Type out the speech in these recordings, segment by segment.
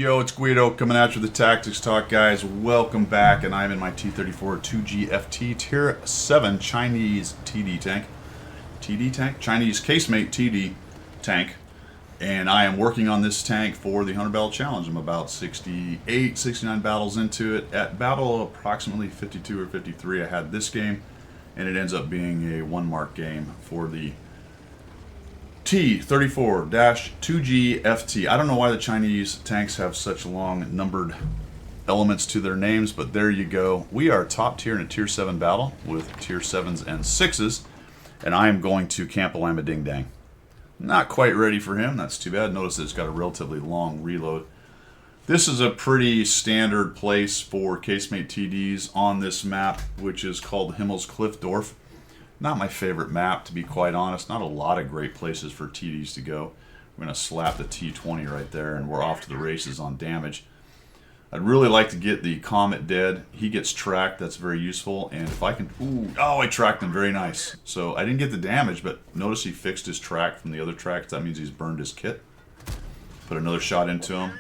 Yo, it's Guido coming at you with the Tactics Talk, guys. Welcome back, and I'm in my T-34 2GFT Tier 7 Chinese TD tank. TD tank? Chinese casemate TD tank. And I am working on this tank for the 100 Battle Challenge. I'm about 68, 69 battles into it. At battle approximately 52 or 53, I had this game, and it ends up being a one-mark game for the T-34-2GFT. I don't know why the Chinese tanks have such long numbered elements to their names, but there you go. We are top tier in a tier 7 battle with tier 7s and 6s, and I am going to camp a Lama Ding Dang. Not quite ready for him. That's too bad. Notice that it's got a relatively long reload. This is a pretty standard place for casemate TDs on this map, which is called Himmelskliffdorf. Not my favorite map, to be quite honest. Not a lot of great places for TDs to go. We're going to slap the T20 right there, and we're off to the races on damage. I'd really like to get the Comet dead. He gets tracked. That's very useful. And if I can... Ooh, oh, I tracked him. Very nice. So I didn't get the damage, but notice he fixed his track from the other tracks. That means he's burned his kit. Put another shot into him.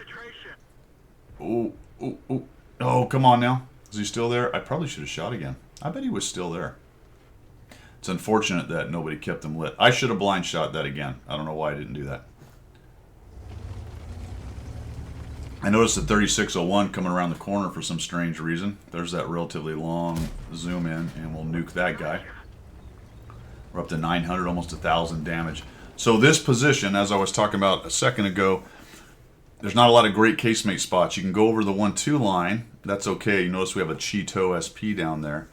Ooh, ooh, ooh. Oh, come on now. Is he still there? I probably should have shot again. I bet he was still there. It's unfortunate that nobody kept him lit. I should have blind shot that again. I don't know why I didn't do that. I noticed the 3601 coming around the corner for some strange reason. There's that relatively long zoom in, and we'll nuke that guy. We're up to 900, almost 1,000 damage. So this position, as I was talking about a second ago, there's not a lot of great casemate spots. You can go over the 1-2 line. That's okay. You notice we have a Cheeto SP down there.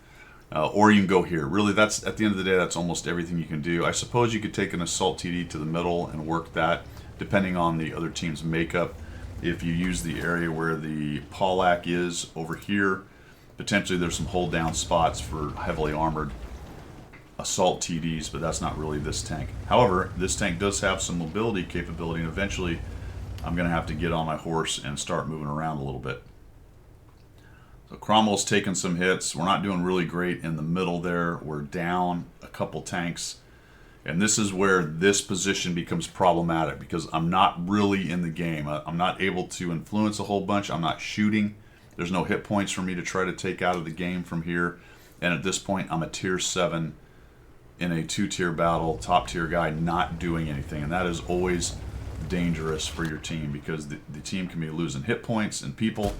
Or you can go here. Really, that's at the end of the day, that's almost everything you can do. I suppose you could take an Assault TD to the middle and work that, depending on the other team's makeup. If you use the area where the Pollack is over here, potentially there's some hold down spots for heavily armored Assault TDs, but that's not really this tank. However, this tank does have some mobility capability, and eventually I'm going to have to get on my horse and start moving around a little bit. So Cromwell's taking some hits. We're not doing really great in the middle there. We're down a couple tanks. And this is where this position becomes problematic because I'm not really in the game. I'm not able to influence a whole bunch. I'm not shooting. There's no hit points for me to try to take out of the game from here. And at this point, I'm a tier 7 in a 2-tier battle, top tier guy not doing anything. And that is always dangerous for your team because the team can be losing hit points and people.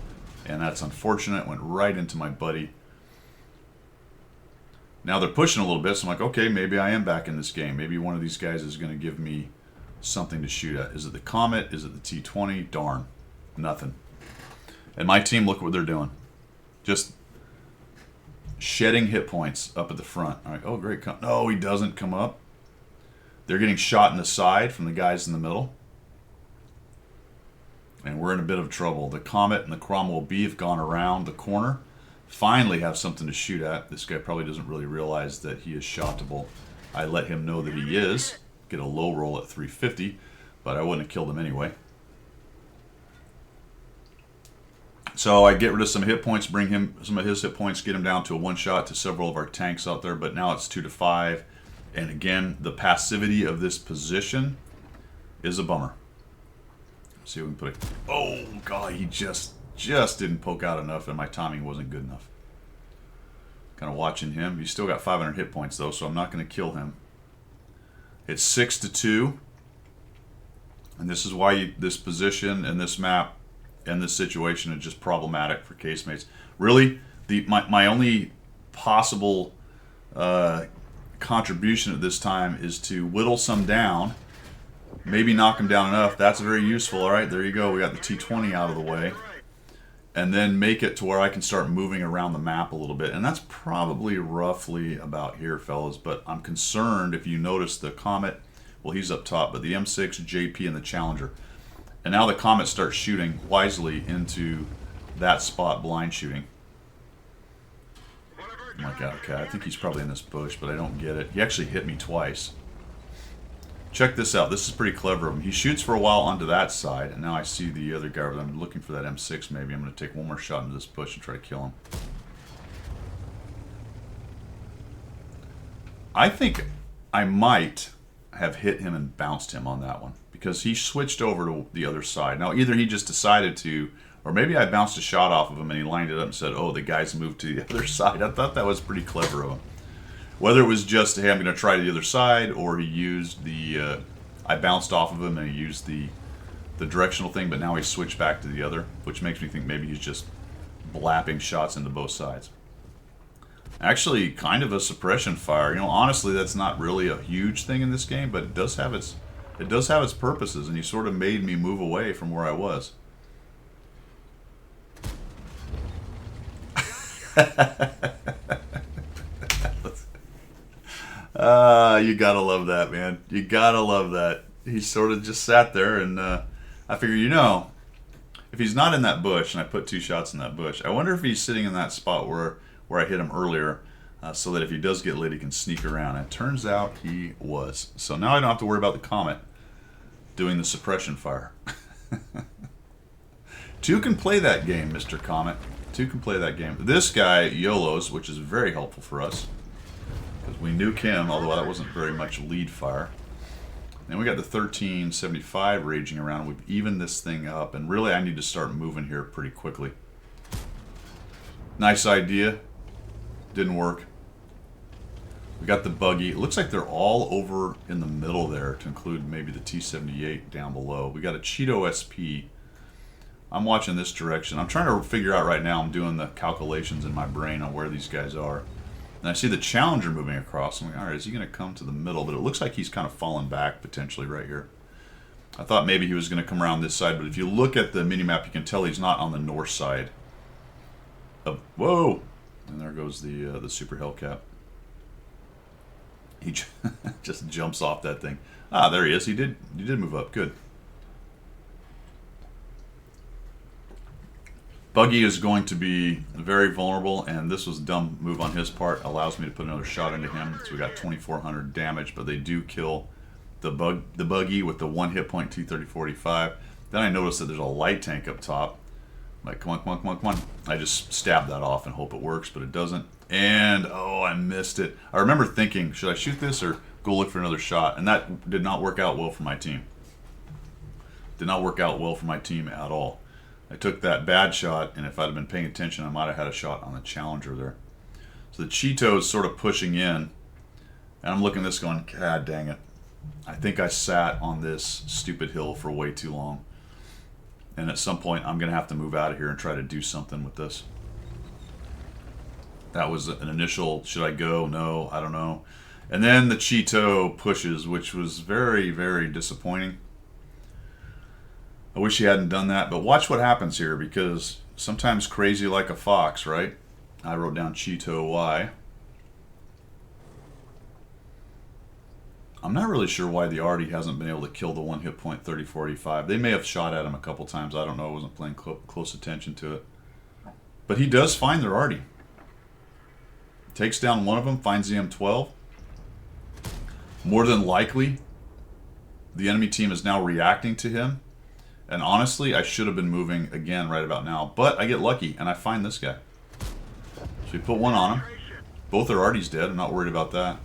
And that's unfortunate. Went right into my buddy. Now they're pushing a little bit, so I'm like, okay, maybe I am back in this game. Maybe one of these guys is going to give me something to shoot at. Is it the Comet? Is it the T20? Darn. Nothing. And my team, look what they're doing. Just shedding hit points up at the front. All right, oh, great. No, he doesn't come up. They're getting shot in the side from the guys in the middle. And we're in a bit of trouble. The Comet and the Cromwell B have gone around the corner. Finally have something to shoot at. This guy probably doesn't really realize that he is shotable. I let him know that he is. Get a low roll at 350, but I wouldn't have killed him anyway. So I get rid of some hit points, bring him some of his hit points, get him down to a one-shot to several of our tanks out there, but now it's 2-5. And again, the passivity of this position is a bummer. See if we can put it. Oh god, he just didn't poke out enough, and my timing wasn't good enough. Kind of watching him. He's still got 500 hit points though, so I'm not going to kill him. It's 6-2, and this is why this position and this map and this situation is just problematic for casemates. Really, my only possible contribution at this time is to whittle some down. Maybe knock him down enough. That's very useful. All right, there you go. We got the T20 out of the way. And then make it to where I can start moving around the map a little bit. And that's probably roughly about here, fellas. But I'm concerned if you notice the Comet, well, he's up top, but the M6, JP, and the Challenger. And now the Comet starts shooting wisely into that spot, blind shooting. Oh my god, okay, I think he's probably in this bush, but I don't get it. He actually hit me twice. Check this out. This is pretty clever of him. He shoots for a while onto that side, and now I see the other guy. I'm looking for that M6 maybe. I'm going to take one more shot into this bush and try to kill him. I think I might have hit him and bounced him on that one because he switched over to the other side. Now, either he just decided to, or maybe I bounced a shot off of him and he lined it up and said, oh, the guy's moved to the other side. I thought that was pretty clever of him. Whether it was just, hey, I'm going to try the other side, or he used the, I bounced off of him and he used the directional thing, but now he switched back to the other, which makes me think maybe he's just blapping shots into both sides. Actually, kind of a suppression fire. You know, honestly, that's not really a huge thing in this game, but it does have its purposes, and he sort of made me move away from where I was. You gotta love that, man. You gotta love that. He sort of just sat there, and I figure, you know, if he's not in that bush, and I put 2 shots in that bush, I wonder if he's sitting in that spot where I hit him earlier, so that if he does get lit, he can sneak around. And it turns out he was. So now I don't have to worry about the Comet doing the suppression fire. 2 can play that game, Mr. Comet. 2 can play that game. This guy YOLOs, which is very helpful for us, because we nuke him, although that wasn't very much lead fire. Then we got the 1375 raging around. We've evened this thing up, and really I need to start moving here pretty quickly. Nice idea. Didn't work. We got the buggy. It looks like they're all over in the middle there, to include maybe the T-78 down below. We got a Cheeto SP. I'm watching this direction. I'm trying to figure out right now, I'm doing the calculations in my brain on where these guys are. And I see the Challenger moving across. I'm like, all right, is he going to come to the middle? But it looks like he's kind of fallen back potentially right here. I thought maybe he was going to come around this side, but if you look at the minimap, you can tell he's not on the north side. Whoa! And there goes the Super Hellcat. He just jumps off that thing. Ah, there he is. He did move up. Good. Buggy is going to be very vulnerable, and this was a dumb move on his part. Allows me to put another shot into him. So we got 2,400 damage, but they do kill the buggy with the 1 hit point T-3045. Then I noticed that there's a light tank up top. I'm like, come on, come on, come on, come on. I just stab that off and hope it works, but it doesn't. And, oh, I missed it. I remember thinking, should I shoot this or go look for another shot? And that did not work out well for my team. Did not work out well for my team at all. I took that bad shot, and if I'd have been paying attention, I might have had a shot on the Challenger there. So the Cheeto is sort of pushing in, and I'm looking at this going, God dang it. I think I sat on this stupid hill for way too long. And at some point, I'm going to have to move out of here and try to do something with this. That was an initial, should I go? No, I don't know. And then the Cheeto pushes, which was very, very disappointing. I wish he hadn't done that, but watch what happens here, because sometimes crazy like a fox, right? I wrote down Cheeto Y. I'm not really sure why the Artie hasn't been able to kill the 1 hit point 3045. They may have shot at him a couple times. I don't know. I wasn't paying close attention to it. But he does find their Artie. Takes down one of them, finds the M12. More than likely, the enemy team is now reacting to him. And honestly, I should have been moving again right about now. But I get lucky, and I find this guy. So we put one on him. Both their Artie's dead. I'm not worried about that.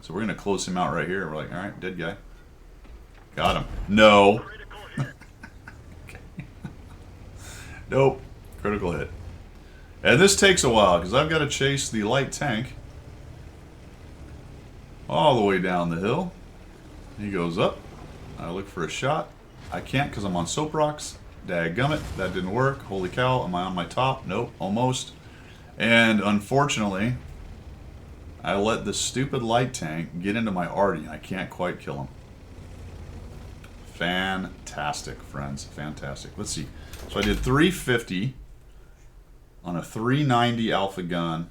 So we're going to close him out right here. We're like, all right, dead guy. Got him. No. Okay. Nope. Critical hit. And this takes a while, because I've got to chase the light tank all the way down the hill. He goes up. I look for a shot. I can't because I'm on soap rocks. Dadgummit, that didn't work. Holy cow, am I on my top? Nope, almost. And unfortunately, I let the stupid light tank get into my Artie, and I can't quite kill him. Fantastic, friends, fantastic. Let's see. So I did 350 on a 390 alpha gun.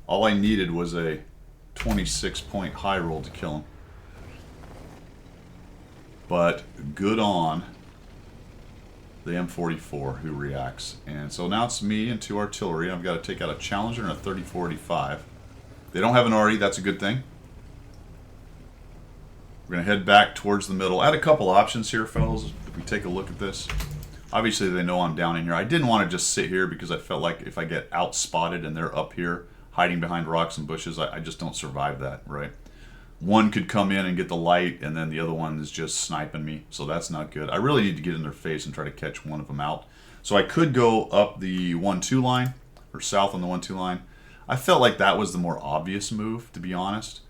All I needed was a 26-point high roll to kill him. But good on the M44 who reacts. And so now it's me and 2 artillery. I've got to take out a Challenger and a 3045. They don't have an Artie, that's a good thing. We're going to head back towards the middle. I had a couple options here, fellas, if we take a look at this. Obviously, they know I'm down in here. I didn't want to just sit here because I felt like if I get out-spotted and they're up here hiding behind rocks and bushes, I just don't survive that, right? one could come in and get the light, and then the other one is just sniping me. So that's not good. I really need to get in their face and try to catch one of them out. So I could go up the 1-2 line, or south on the 1-2 line. I felt like that was the more obvious move, to be honest.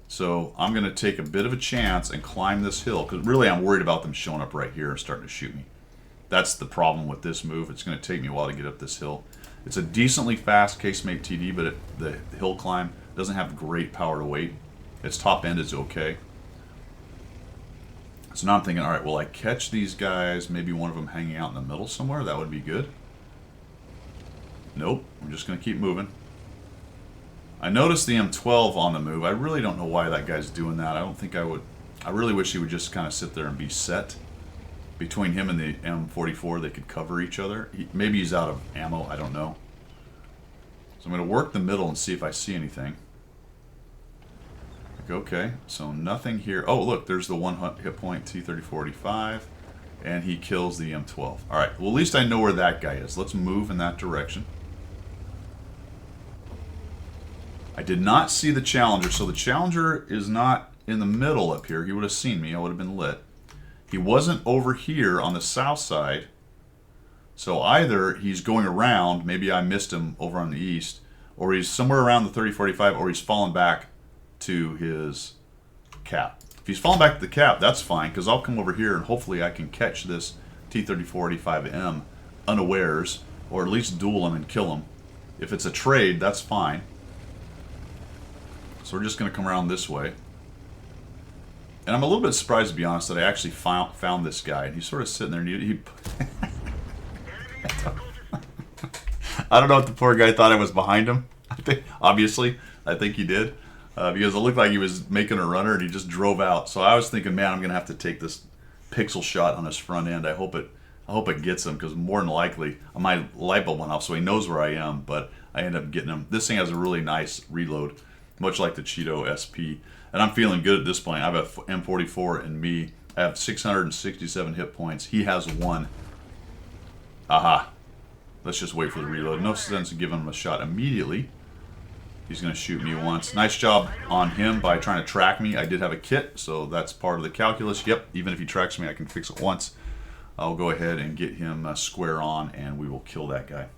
So I'm going to take a bit of a chance and climb this hill, because really I'm worried about them showing up right here and starting to shoot me. That's the problem with this move. It's going to take me a while to get up this hill. It's a decently fast casemate TD, but the hill climb doesn't have great power to weight. Its top end is okay. So now I'm thinking, all right, will I catch these guys, maybe one of them hanging out in the middle somewhere? That would be good. Nope, I'm just going to keep moving. I noticed the M12 on the move. I really don't know why that guy's doing that. I don't think I would. I really wish he would just kind of sit there and be set. Between him and the M44, they could cover each other. Maybe he's out of ammo, I don't know. So I'm going to work the middle and see if I see anything. Okay, so nothing here. Oh, look, there's the one hit point, T-34-45, and he kills the M12. All right, well, at least I know where that guy is. Let's move in that direction. I did not see the Challenger, so the Challenger is not in the middle up here. He would have seen me. I would have been lit. He wasn't over here on the south side, so either he's going around, maybe I missed him over on the east, or he's somewhere around the 30-45, or he's fallen back to his cap. If he's fallen back to the cap, that's fine, because I'll come over here and hopefully I can catch this T-34-85M unawares, or at least duel him and kill him. If it's a trade, that's fine. So we're just going to come around this way. And I'm a little bit surprised, to be honest, that I actually found this guy. And he's sort of sitting there. And I don't know if the poor guy thought I was behind him. Obviously, I think he did. Because it looked like he was making a runner and he just drove out. So I was thinking, man, I'm going to have to take this pixel shot on his front end. I hope it gets him, because more than likely, my light bulb went off so he knows where I am. But I end up getting him. This thing has a really nice reload, much like the Cheeto SP. And I'm feeling good at this point. I have a M44 in me. I have 667 hit points. He has 1. Aha. Let's just wait for the reload. No sense in giving him a shot immediately. He's going to shoot me once. Nice job on him by trying to track me. I did have a kit, so that's part of the calculus. Yep, even if he tracks me, I can fix it once. I'll go ahead and get him square on, and we will kill that guy.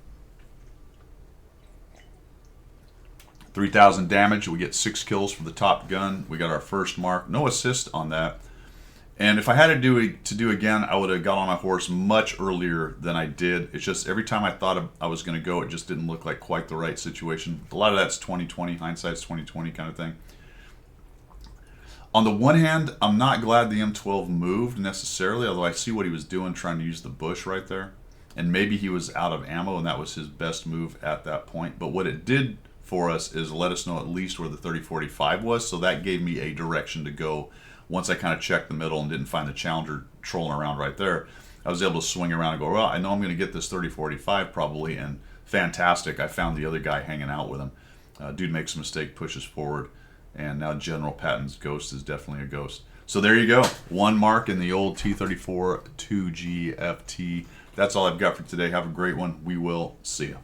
3,000 damage. We get 6 kills for the top gun. We got our first mark. No assist on that. And if I had to do again, I would have got on my horse much earlier than I did. It's just every time I thought I was going to go, it just didn't look like quite the right situation. A lot of that's 20/20, hindsight's 20/20 kind of thing. On the one hand, I'm not glad the M12 moved necessarily, although I see what he was doing, trying to use the bush right there. And maybe he was out of ammo, and that was his best move at that point. But what it did for us is let us know at least where the 30-45 was, so that gave me a direction to go. Once I kind of checked the middle and didn't find the Challenger trolling around right there, I was able to swing around and go, well, I know I'm going to get this 30-45 probably, and fantastic, I found the other guy hanging out with him. Dude makes a mistake, pushes forward, and now General Patton's ghost is definitely a ghost. So there you go. 1 mark in the old T-34 2GFT. That's all I've got for today. Have a great one. We will see you.